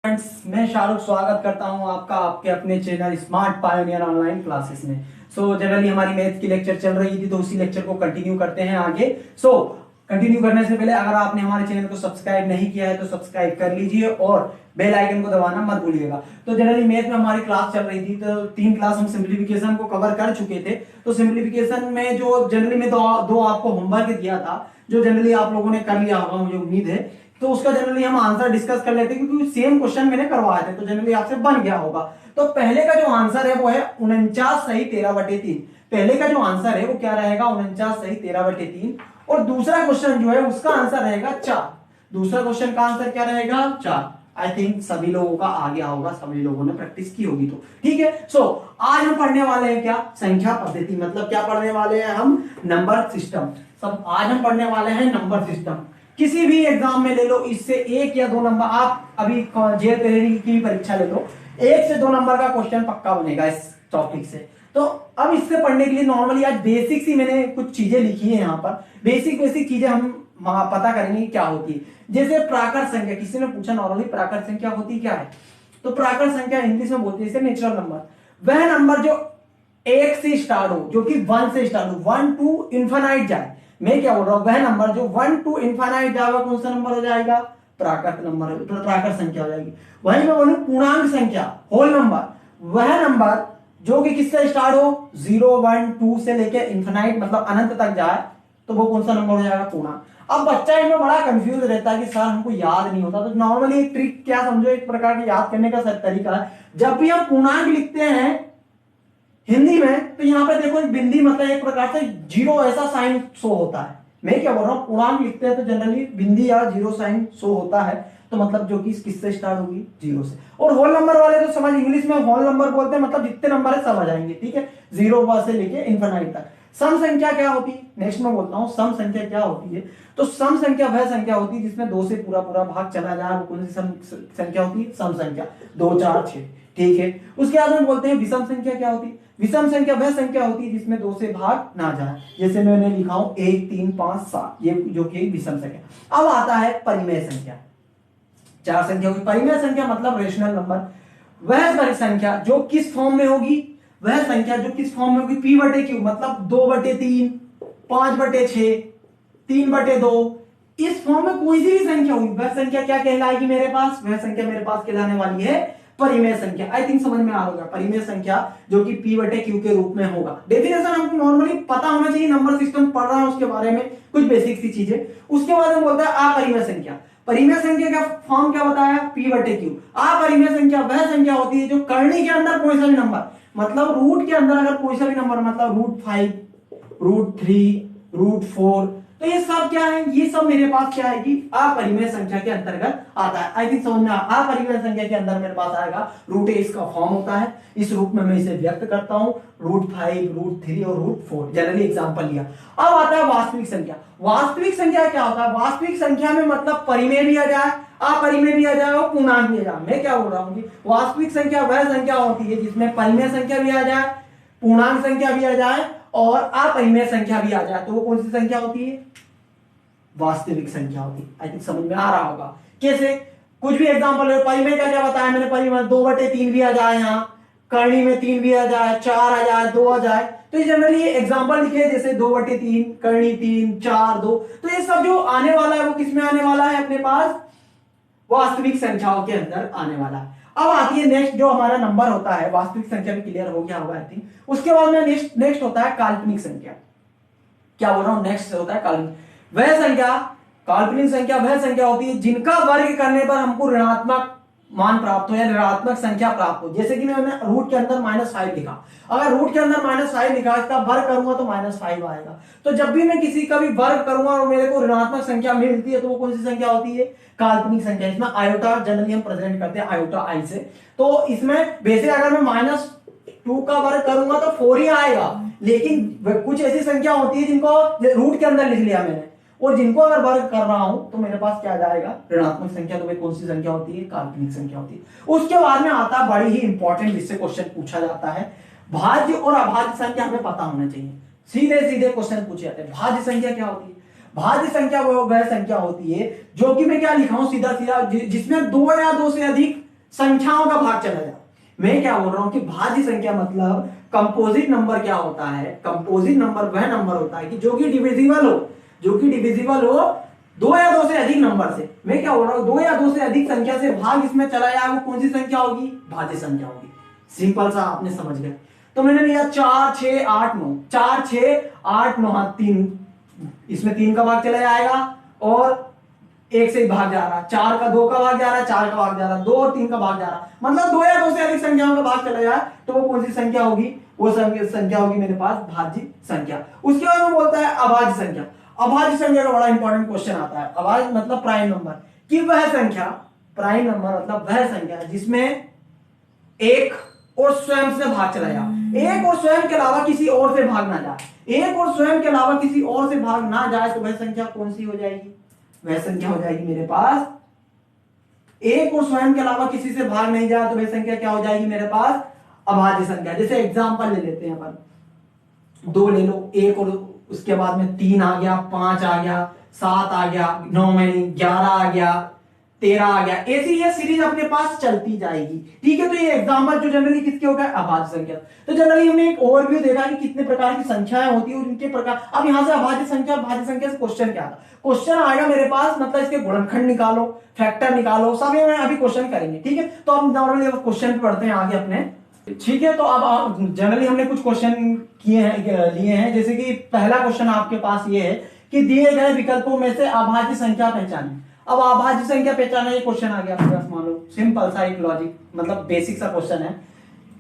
Friends, मैं शाहरुख स्वागत करता हूं आपका आपके अपने channel smart pioneer online classes में। जनरली हमारी मैथ की लेक्चर चल रही थी तो उसी लेक्चर को कंटिन्यू करते हैं आगे। कंटिन्यू करने से पहले अगर आपने हमारे चैनल को सब्सक्राइब नहीं किया है तो सब्सक्राइब कर लीजिए और बेल आइकन को दबाना मत भूलिएगा। तो जनरली मैथ में हमारी क्लास चल रही थी तो 3 क्लास हम सिंप्लीफिकेशन को कवर कर चुके थे। तो सिंप्लीफिकेशन में जो जनरली में दो आपको होमवर्क दिया था, जो जनरली आप लोगों ने कर लिया होगा मुझे उम्मीद है। तो उसका जनरली हम आंसर डिस्कस कर लेते हैं क्योंकि सेम क्वेश्चन मैंने करवाए थे तो जनरली आपसे बन गया होगा। तो पहले का जो आंसर है वो है 49 सही 13/3। पहले का जो आंसर है वो क्या रहेगा, 49 सही 13/3। और दूसरा क्वेश्चन जो है उसका आंसर रहेगा 4। दूसरा क्वेश्चन का आंसर क्या रहेगा, 4। आई थिंक सभी लोगों का आ गया होगा, सभी लोगों ने प्रैक्टिस की होगी। तो ठीक है। आज हम पढ़ने वाले हैं क्या, संख्या पद्धति। मतलब क्या पढ़ने वाले हैं हम, नंबर सिस्टम। आज हम पढ़ने वाले हैं नंबर सिस्टम। किसी भी एग्जाम में ले लो, इससे 1 या 2 नंबर, आप अभी जेईई की परीक्षा ले लो, 1 से 2 नंबर का क्वेश्चन पक्का बनेगा इस टॉपिक से। तो अब इससे पढ़ने के लिए नॉर्मली आज बेसिक सी मैंने कुछ चीजें लिखी है यहाँ पर। बेसिक चीजें हम पता करेंगे क्या होती है। जैसे प्राकृत संख्या, किसी ने पूछा नॉर्मली प्राकृत संख्या होती क्या है, तो प्राकृत संख्या इंग्लिश में बोलते हैं जैसे नेचुरल नंबर। वह नंबर जो 1 से स्टार्ट हो, जो कि 1 से स्टार्ट हो, 1 टू इनफाइनाइट जाए। मैं क्या बोल रहा हूं, वह नंबर जो 1 टू इनफाइनाइट जाएगा कौन सा नंबर हो जाएगा, प्राकृत नंबर, प्राकृत संख्या हो जाएगी। वहीं मैं बोलूं पूर्णांक संख्या, होल नंबर, वह नंबर जो कि किससे स्टार्ट हो, 0 1 2 से लेके इनफाइनाइट मतलब अनंत तक जाए, तो वो कौन सा नंबर हो जाएगा, पूर्णांक। अब बच्चा इनमें बड़ा कंफ्यूज रहता है कि सर हमको याद नहीं होता। तो नॉर्मली एक ट्रिक क्या समझो, एक प्रकार की याद करने का तरीका है। जब भी हम पूर्णांक लिखते हैं हिंदी में, तो यहाँ पे देखो बिंदी मतलब एक प्रकार से 0 ऐसा साइन शो होता है। मैं क्या बोल रहा हूँ, पूर्णांक लिखते हैं तो जनरली बिंदी या 0 साइन शो होता है। तो मतलब जो कि किससे स्टार्ट होगी, 0 से। और होल नंबर वाले तो समझ, इंग्लिश में होल नंबर बोलते हैं, मतलब जितने नंबर है समझ आएंगे। ठीक है, 0 से लेके इनफिनिटी तक। सम संख्या क्या होती है, नेक्स्ट में बोलता हूँ सम संख्या क्या होती है। तो सम संख्या वह संख्या होती है जिसमें 2 से पूरा भाग चला जाए, वो कौन सी संख्या होती है, सम संख्या। 2 4 6। ठीक है। उसके बाद में बोलते हैं विषम संख्या क्या होती है। विषम संख्या वह संख्या होती है जिसमें 2 से भाग ना जाए, जैसे मैंने लिखा हूं 1 3 5 7, ये जो कि विषम संख्या। अब आता है परिमेय संख्या। 4 संख्या होगी। परिमेय संख्या मतलब रेशनल नंबर, वह संख्या जो किस फॉर्म में होगी, वह संख्या जो किस फॉर्म में होगी, p/q मतलब 2/3 5/6 3/2, इस फॉर्म में कोई सी भी संख्या होगी, वह संख्या क्या कहलाएगी मेरे पास, वह संख्या मेरे पास कहलाने वाली है परिमेय संख्या। आई थिंक समझ में आ होगा, परिमेय संख्या जो कि p/q के रूप में होगा। डेफिनेशन हमको नॉर्मली पता होना चाहिए, नंबर सिस्टम पढ़ रहा है उसके बारे में कुछ बेसिक सी चीजें। उसके बाद हम बोलते हैं अपरिमेय संख्या। परिमेय संख्या का फॉर्म क्या बताया, p/q। अपरिमेय संख्या वह संख्या होती है जो करनी के अंदर कोई सा भी नंबर, मतलब रूट के अंदर अगर कोई सा भी नंबर, मतलब √5 √3 √4, तो ये सब क्या है, ये सब मेरे पास क्या है कि अपरिमेय संख्या के अंतर्गत आता है। आई थिंक समझ में अपरिमेय संख्या के अंदर मेरे पास आएगा √a, इसका फॉर्म होता है, इस रूप में मैं इसे व्यक्त करता हूं, √5 √3 और √4, जनरली एग्जांपल लिया। अब आता है वास्तविक संख्या। वास्तविक संख्या क्या होता है, वास्तविक संख्या में मतलब परिमेय भी आ जाए, अपरिमेय भी आ जाए और पूर्णांक भी आ जाए। मैं क्या बोल रहा हूं कि वास्तविक संख्या वह संख्या होती है जिसमें परिमेय संख्या भी आ जाए, पूर्णांक संख्या भी आ जाए और अपरिमेय संख्या भी आ जाए, तो वो कौन सी संख्या होती है, वास्तविक संख्या होती है। आई थिंक समझ में आ रहा होगा कैसे। कुछ भी एग्जांपल है, परिमेय का क्या बताया मैंने, परिमेय 2/3 भी आ जाए, यहाँ करनी में 3 भी आ जाए, 4 आ जाए, 2 आ जाए, तो जनरली ये एग्जांपल लिखे जैसे 2/3 करनी 3 4 2। तो ये सब जो आने वाला है वो किसमें आने वाला है, अपने पास वास्तविक संख्याओं के अंदर आने वाला है। अब आती है नेक्स्ट, जो हमारा नंबर होता है, वास्तविक संख्या भी क्लियर हो गया होगा आई थिंक। उसके बाद में नेक्स्ट होता है काल्पनिक संख्या। क्या बोल रहा हूं, नेक्स्ट होता है काल्पनिक। वह संख्या, काल्पनिक संख्या वह संख्या होती है जिनका वर्ग करने पर हमको ऋणात्मक मान प्राप्त हो या ऋणात्मक संख्या प्राप्त हो। जैसे कि मैंने रूट के अंदर -5 लिखा, अगर रूट के अंदर -5 लिखा, इसका वर्ग करूंगा तो -5 आएगा। तो जब भी मैं किसी का भी वर्ग करूंगा और मेरे को ऋणात्मक संख्या मिलती है तो वो कौन सी संख्या होती है, काल्पनिक संख्या। इसमें आयोटा जनरली हम प्रेजेंट करते हैं आयोटा आई से। तो इसमें बेसिक अगर मैं -2 का वर्ग करूंगा तो 4 ही आएगा, लेकिन कुछ ऐसी संख्या होती है जिनको रूट के अंदर लिख लिया मैंने, और जिनको अगर वर्ग कर रहा हूं तो मेरे पास क्या जाएगा, ऋणात्मक संख्या। तो वे कौन सी संख्या होती है, काल्पनिक संख्या होती है। उसके बाद में आता है बड़ी ही इंपॉर्टेंट, जिससे क्वेश्चन पूछा जाता है, भाज्य और अभाज्य संख्या हमें पता होना चाहिए। सीधे सीधे क्वेश्चन पूछे जाते हैं। भाज्य संख्या क्या होती है, भाज्य संख्या वह संख्या होती है जो कि मैं क्या लिखा हूं, सीधा सीधा, जिसमें 2 या 2 से अधिक संख्याओं का भाग चला जाए। मैं क्या बोल रहा हूं कि भाज्य संख्या मतलब कंपोजिट नंबर क्या होता है, कंपोजिट नंबर वह नंबर होता है कि जो कि डिविजिबल हो, जो कि डिविजिबल हो दो या दो से अधिक नंबर से। मैं क्या बोल रहा हूं, दो या दो से अधिक संख्या से भाग इसमें चला जाए, वो कौन सी संख्या होगी, भाज्य संख्या होगी। सिंपल सा, आपने समझ गए। तो मैंने लिया 4 6 8 9, 4 6 8 9, 3, इसमें 3 का भाग चला जाएगा और एक से ही भाग जा रहा, 4 का 2 का भाग जा रहा है, 4 का भाग जा रहा, 2 और 3 का भाग जा रहा, मतलब 2 या 2 से अधिक संख्याओं का भाग चला जाए तो वो कौन सी संख्या होगी, वो संख्या होगी मेरे पास भाज्य संख्या। उसके बाद में बोलता है अभाज्य संख्या। अभाज्य संख्या का बड़ा इंपॉर्टेंट क्वेश्चन आता है। अभाज्य मतलब प्राइम नंबर, कि वह संख्या, प्राइम नंबर मतलब वह संख्या जिसमें एक और स्वयं से भाग चला जाए, एक और स्वयं के अलावा किसी और से भाग ना जाए, एक और स्वयं के अलावा किसी और से भाग ना जाए तो वह संख्या कौन सी हो जाएगी, वह संख्या हो जाएगी मेरे पास, एक और स्वयं के अलावा किसी से भाग नहीं जाए तो वह संख्या क्या हो जाएगी मेरे पास, अभाज्य संख्या। जैसे एग्जांपल ले लेते हैं अपन, 2 ले लो, एक और उसके बाद में 3 आ गया, 5 आ गया, 7 आ गया, 9 में 11 आ गया, 13 आ गया, ऐसी ये सीरीज अपने पास चलती जाएगी। ठीक है, तो ये एग्जांपल जो जनरली किसके हो गए, अभाज्य संख्या। तो जनरली हमने एक ओवरव्यू देखा कि कितने प्रकार की संख्याएं होती है और उनके प्रकार। अब यहां से अभाज्य संख्या और भाज्य संख्या से क्वेश्चन क्या था, क्वेश्चन आएगा मेरे पास, मतलब इसके गुणनखंड निकालो, फैक्टर निकालो, सब ये मैं अभी क्वेश्चन करेंगे। ठीक है, तो अब नॉर्मली क्वेश्चन पढ़ते हैं आगे अपने। ठीक है, तो अब जनरली हमने कुछ क्वेश्चन किए हैं, लिए हैं। जैसे कि पहला क्वेश्चन आपके पास ये है कि दिए गए विकल्पों में से अभाज्य संख्या पहचानें। अब अभाज्य संख्या पहचाना, ये क्वेश्चन आ गया आपके पास, मान लो सिंपल सा एक लॉजिक, मतलब बेसिक सा क्वेश्चन है।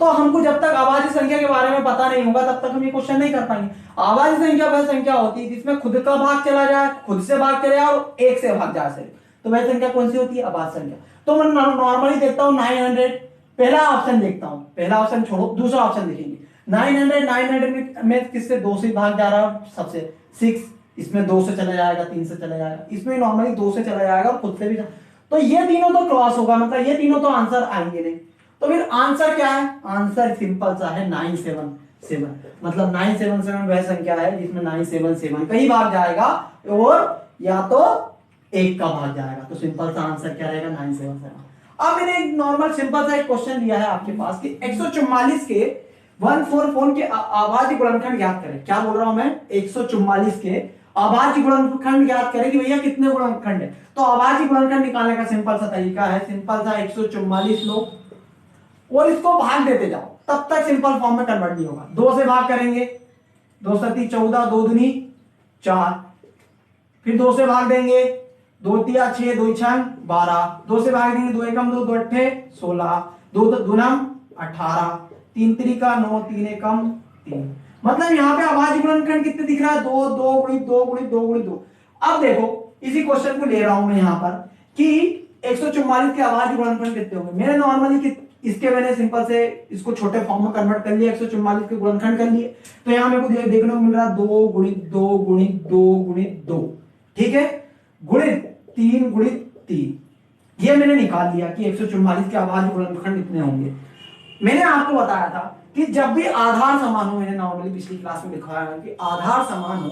तो हमको जब तक अभाज्य संख्या के बारे में पता नहीं होगा तब तक हम ये क्वेश्चन नहीं कर पाएंगे। अभाज्य संख्या वह संख्या होती है जिसमें खुद का भाग चला जाए, खुद से भाग चले जाए और एक से भाग जा सके, तो वह संख्या कौन सी होती है, अभाज्य संख्या। तो मैं नॉर्मली देखता हूँ 900, पहला ऑप्शन देखता हूँ, पहला ऑप्शन छोड़ो, दूसरा ऑप्शन देखेंगे। 900 में किससे, 2 से भाग जा रहा है सबसे, 6, इसमें 2 से चला जाएगा, 3 से चला जाएगा, इसमें नॉर्मली 2 से चला जाएगा और खुद से भी। तो ये तीनों तो क्रॉस होगा, मतलब ये तीनों तो आंसर आएंगे नहीं। तो फिर आंसर क्या है, आंसर सिंपल सा है 977, मतलब 977 वह संख्या है जिसमें 977 कहीं भाग जाएगा और या तो एक का भाग जाएगा। तो सिंपल सा आंसर क्या रहेगा, 977। अब मैंने एक नॉर्मल सिंपल सा एक क्वेश्चन दिया है आपके पास कि 144 के 144 के अभाज्य गुणनखंड ज्ञात करें। क्या बोल रहा हूं मैं, 144 के अभाज्य गुणनखंड ज्ञात करें कि भैया कितने गुणनखंड है। तो अभाज्य गुणनखंड निकालने का सिंपल सा तरीका है, सिंपल सा 144 लो और इसको भाग देते जाओ, तब तक सिंपल फॉर्म में कन्वर्ट नहीं होगा। 2 से भाग करेंगे, 2 सती 14, 2 दूनी 4, फिर 2 से भाग देंगे, 2 तिया 6, 2 छंग 12, 2 से भाग देंगे, 2 एकम 2, 2 अट्ठे 16, 2 दुनम 18, 3 त्रिका 9, 3 एकम 3। मतलब यहाँ पे अभाज्य गुणनखंड कितने दिख रहा है, 2 2 गुणित 2 गुणित 2 गुणित 2। अब देखो इसी क्वेश्चन को ले रहा हूं मैं यहाँ पर कि 144 के अभाज्य गुणनखंड कितने होंगे। मैंने नॉर्मली इसके मैंने सिंपल से इसको छोटे फॉर्म में कन्वर्ट कर लिया, 144 के गुणनखंड कर लिए। तो यहाँ मेरे को देखने को मिल रहा है 2 गुणित 2 गुणित 2 गुणित 2, ठीक है, गुणित 3 गुणित 3। ये मैंने निकाल लिया कि 144 के अभाज्य गुणनखंड कितने होंगे। मैंने आपको बताया था कि जब भी आधार समान हो, मैंने नॉर्मली पिछली क्लास में दिखाया है कि आधार समान हो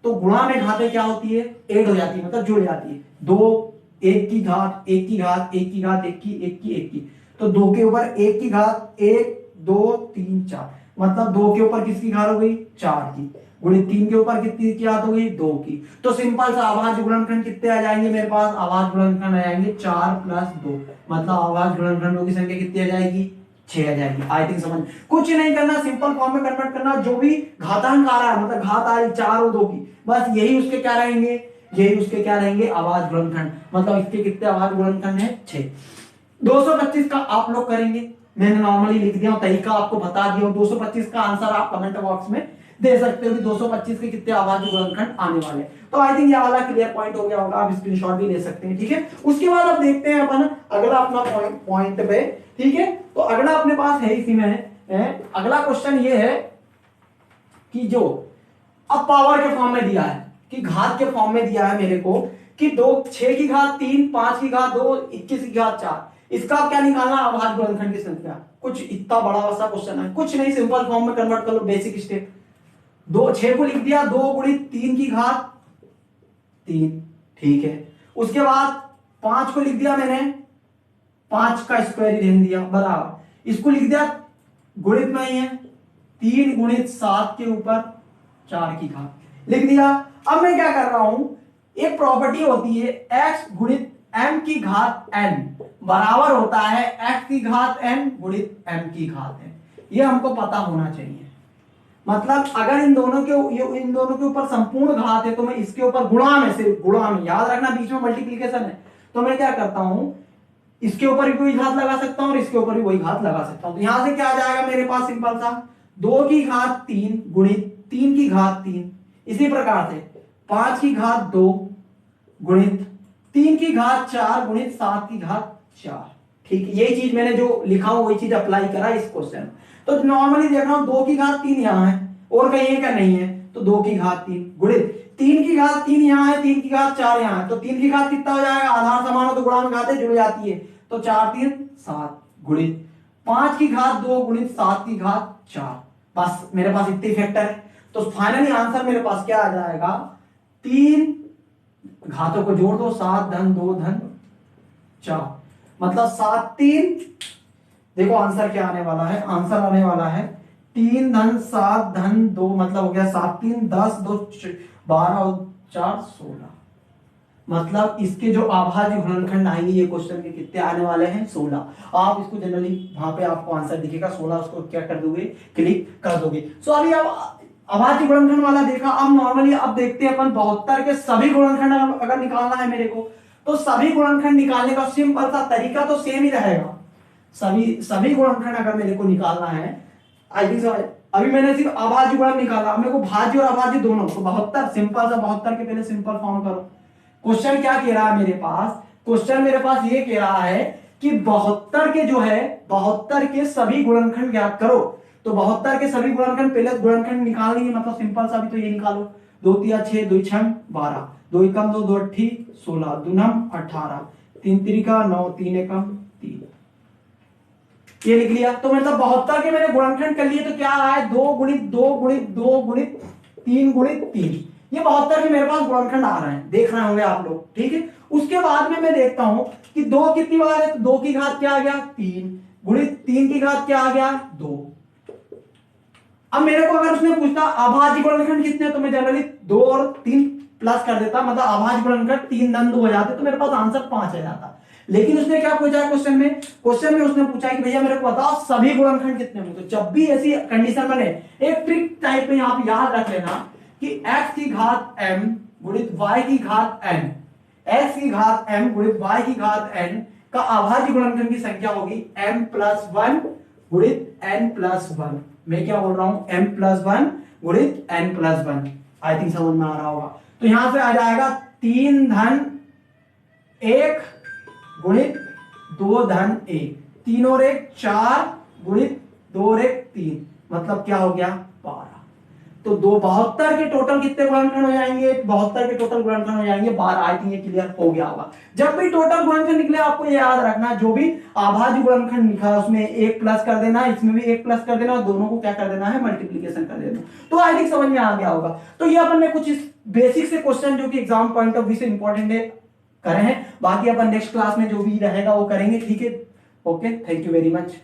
तो गुणा में घातें क्या होती है, ऐड हो जाती है, मतलब जुड़ जाती है। 2 1 की घात 1 की घात 1 की घात 1 की 1 की 1 की, तो 2 के ऊपर 1 की घात 1 2 3 4, मतलब 2 के ऊपर किसकी घात हो गई, 4 की, गुणित 3 के ऊपर कितनी की घात हो गई, 2 की। तो सिंपल सा अभाज्य गुणनखंड कितने आ जाएंगे मेरे पास, अभाज्य गुणनखंड आ जाएंगे 4 + 2, मतलब अभाज्य गुणनखंडों की संख्या कितनी आ जाएगी, 6 आ जाएगी। आई थिंक समझ, कुछ नहीं करना, सिंपल फॉर्म में कन्वर्ट करना। जो भी घातांक आ रहा है, मतलब घात आ रही 4 और 2 की, बस यही उसके क्या रहेंगे, यही उसके क्या रहेंगे, अभाज्य गुणनखंड। मतलब इसके कितने अभाज्य गुणनखंड है, 6। 225 का आप लोग करेंगे, मैंने नॉर्मली लिख दिया, तरीका आपको बता दिया। 225 का आंसर आप कमेंट बॉक्स में दे सकते हो कि 225 के कितने अभाज्य गुणनखंड आने वाले। तो आई थिंक ये वाला क्लियर पॉइंट हो गया होगा, आप स्क्रीनशॉट भी ले सकते हैं। ठीक है, उसके बाद अब देखते हैं अपन अगला अपना पॉइंट पे। ठीक है, तो अगला अपने पास है इसी में है। अगला क्वेश्चन ये है कि जो अब पावर के फॉर्म में दिया है, कि घात के फॉर्म में दिया है मेरे को कि 6 की घात 3, 5 की घात 2, 21 की घात 4, इसका क्या निकालना, अभाज्य गुणनखंड की संख्या। कुछ इतना बड़ा सा क्वेश्चन है, कुछ नहीं, सिंपल फॉर्म में कन्वर्ट कर लो, बेसिक स्टेप। 6 को लिख दिया 2 गुणित 3 की घात 3, ठीक है। उसके बाद 5 को लिख दिया मैंने 5 का स्क्वायर ही रहने दिया बराबर, इसको लिख दिया गुणित में ही है 3 गुणित 7 के ऊपर 4 की घात लिख दिया। अब मैं क्या कर रहा हूं, एक प्रॉपर्टी होती है x गुणित m की घात n बराबर होता है x की घात n गुणित m की घात n, ये हमको पता होना चाहिए। मतलब अगर इन दोनों के ऊपर संपूर्ण घात है तो मैं इसके ऊपर गुणा में से, गुणा में याद रखना बीच में मल्टीप्लीकेशन है, तो मैं क्या करता हूं इसके ऊपर भी कोई घात लगा सकता हूं और इसके ऊपर भी वही घात लगा सकता हूं। तो यहां से क्या आ जाएगा मेरे पास सिंपल सा 2 की घात 3 गुणित 3 की घात 3, इसी प्रकार से 5 की घात 2 गुणित 3 की घात 4 गुणित 7 की घात 4। ठीक, यही चीज मैंने जो लिखा हूं वही चीज अप्लाई करा इस क्वेश्चन। तो नॉर्मली देख रहा हूं 2 की घात 3 यहां है और कहीं है क्या, नहीं है, तो 2 की घात 3 गुणित 3 की घात 3 यहां है, 3 की घात 4 यहां है, तो 3 की घात कितना हो जाएगा, आधार समान हो तो गुणा में घातें जुड़ जाती है, तो 4 3 7 गुणित 5 की घात 2 गुणित 7 की घात 4। बस मेरे पास इतने फैक्टर है, तो फाइनली आंसर मेरे पास क्या आ जाएगा, 3 घातों को जोड़ दो 7 धन 2 धन 4, मतलब 7 3, देखो आंसर क्या आने वाला है, आंसर आने वाला है 3 धन 7 धन 2, मतलब हो गया 7 3 10 2 12 और 4 16, मतलब इसके जो अभाज्य गुणनखंड आएंगे ये क्वेश्चन के कितने आने वाले हैं 16। आप इसको जनरली वहां पे आपको आंसर दिखेगा 16, उसको क्या कर दोगे, क्लिक कर दोगे। सो अभी अब अभाज्य गुणनखंड वाला देखा। अब नॉर्मली अब देखते हैं अपन 72 के सभी गुणनखंड अगर निकालना है मेरे को, तो सभी गुणनखंड निकालने का सिंपल सा तरीका तो सेम ही रहेगा। सभी गुणनखंड अगर मेरे को निकालना है, आई थिंक अभी मैंने सिर्फ अभाज्य गुणन निकाला, अब मेरे को भाज्य और अभाज्य दोनों, तो 72 सिंपल सा 72 के पहले सिंपल फॉर्म करो। क्वेश्चन क्या कह रहा है मेरे पास, क्वेश्चन मेरे पास ये कह रहा है कि 72 के जो है 72 के सभी गुणनखंड ज्ञात करो। तो 72 के सभी गुणनखंड, पहले गुणनखंड निकाल लेंगे, मतलब सिंपल सा भी तो ये निकालो, 2 3 6 2 6 12, 2 एकम 2 2 8 16 2 9 18 3 त्रिका 9 3 एकम 3, ये लिख लिया। तो मतलब 72 के मैंने गुणनखंड कर लिए, तो क्या आया 2 गुणित 2 गुणित 2 गुणित 3 गुणित 3, ये 72 के मेरे पास गुणनखंड आ रहे हैं, देख रहे होंगे आप लोग, ठीक है। उसके बाद में मैं देखता हूं कि 2 कितनी बार है, तो 2 की घात क्या आ गया 3 गुणित 3 की घात क्या आ गया 2। अब मेरे को अगर उसने पूछता अभाज्य गुणनखंड कितने, तो मैं जनरली 2 और 3 प्लस कर देता, मतलब अभाज्य गुणनखंड 3 धन 2 हो जाते, तो मेरे पास आंसर 5 आ जाता। लेकिन उसने क्या पूछा क्वेश्चन में उसने पूछा कि भैया मेरे को बताओ सभी गुणनखंड कितने होंगे। तो जब भी ऐसी कंडीशन बने, एक ट्रिक टाइप में आप याद रख लेना कि x की घात m गुणित y की घात n, x की घात m गुणित y की घात n का अभाज्य गुणनखंड की संख्या होगी m प्लस 1 गुणित n प्लस 1। मैं क्या बोल रहा हूं, m प्लस 1 गुणित n प्लस 1। आई थिंक समझ में आ रहा होगा। तो यहां से आ जाएगा 3 धन 1 गुणित 2 धन 1, 3 और 1 4 गुणित 2 और 1 3, मतलब क्या हो गया 12। तो 72 के टोटल कितने गुणनखंड हो जाएंगे, 72 के टोटल गुणनखंड हो जाएंगे 12। आई थिंक ये क्लियर हो गया होगा। जब भी टोटल गुणनखंड निकले आपको ये याद रखना, जो भी अभाज्य गुणनखंड लिखा है उसमें 1 प्लस कर देना, इसमें भी 1 प्लस कर देना, और दोनों को क्या कर देना है, मल्टीप्लीकेशन कर देना। तो आई थिंक समझ में आ गया होगा। तो ये अपन ने कुछ इस बेसिक से क्वेश्चन जो कि एग्जाम पॉइंट ऑफ व्यू से इंपॉर्टेंट है करे हैं, बाकी अपन नेक्स्ट क्लास में जो भी रहेगा वो करेंगे, ठीक है। Okay, thank you very much.